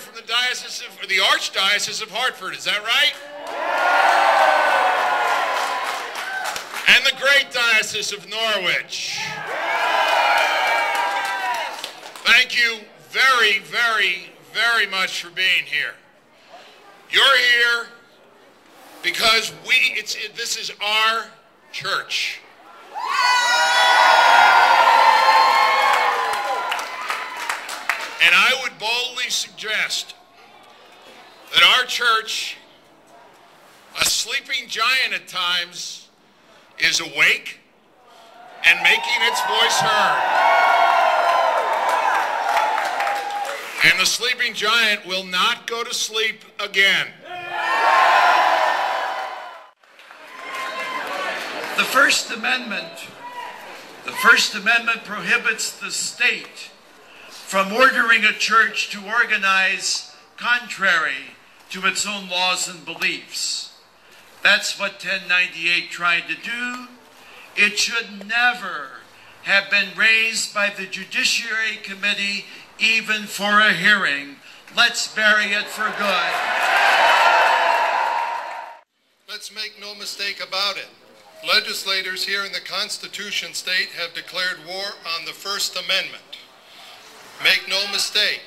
from the Archdiocese of Hartford, is that right? And the great Diocese of Norwich. Thank you very, very, very much for being here. You're here because this is our church. And I would boldly suggest that our church, a sleeping giant at times, is awake and making its voice heard. And the sleeping giant will not go to sleep again. The First Amendment prohibits the state from ordering a church to organize contrary to its own laws and beliefs. That's what 1098 tried to do. It should never have been raised by the Judiciary Committee even for a hearing. Let's bury it for good. Let's make no mistake about it. Legislators here in the Constitution State have declared war on the First Amendment. Make no mistake,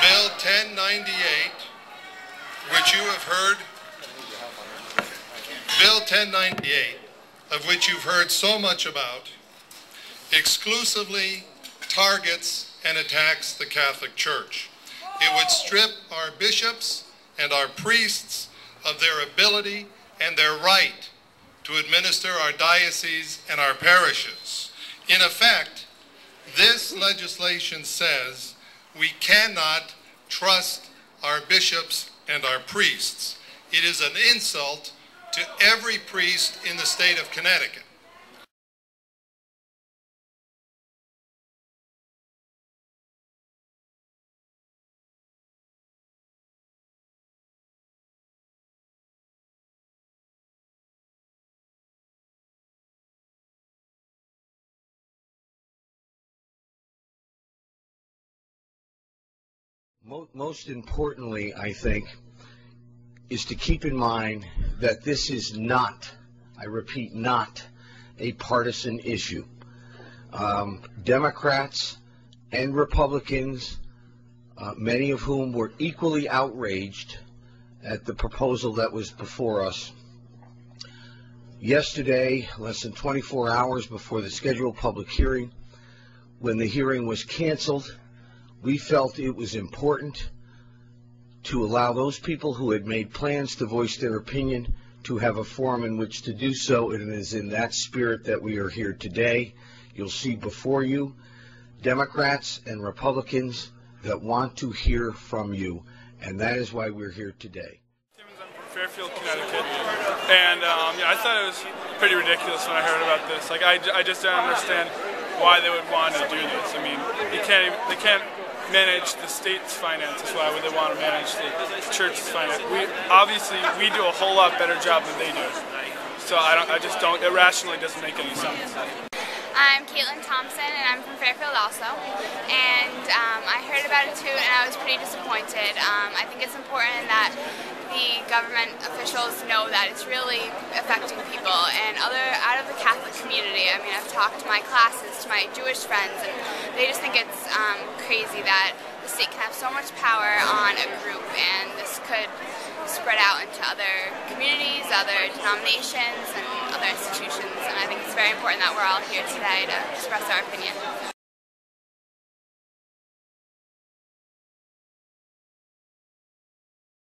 Bill 1098, which you have heard, Bill 1098, of which you've heard so much about, exclusively targets and attacks the Catholic Church. It would strip our bishops and our priests of their ability and their right to administer our dioceses and our parishes. In effect, this legislation says we cannot trust our bishops and our priests. It is an insult to every priest in the state of Connecticut. Most importantly, I think, is to keep in mind that this is not, I repeat, not a partisan issue. Democrats and Republicans, many of whom were equally outraged at the proposal that was before us. Yesterday, less than 24 hours before the scheduled public hearing, when the hearing was canceled, we felt it was important to allow those people who had made plans to voice their opinion to have a forum in which to do so, and it is in that spirit that we are here today. You'll see before you Democrats and Republicans that want to hear from you, and that is why we're here today. I'm from Fairfield, Connecticut, and I thought it was pretty ridiculous when I heard about this. Like, I just don't understand why they would want to do this. I mean, they can't manage the state's finances. Why would they want to manage the church's finances? We do a whole lot better job than they do. So I just don't. It rationally doesn't make any sense. I'm Caitlin Thompson, and I'm from Fairfield also. And I heard about it too, and I was pretty disappointed. I think it's important that the government officials know that it's really affecting people and out of the Catholic community. I mean, I've talked to my classes, to my Jewish friends, and they just think it's crazy that the state can have so much power on a group, and this could spread out into other communities, other denominations, and other institutions. And I think it's very important that we're all here today to express our opinion.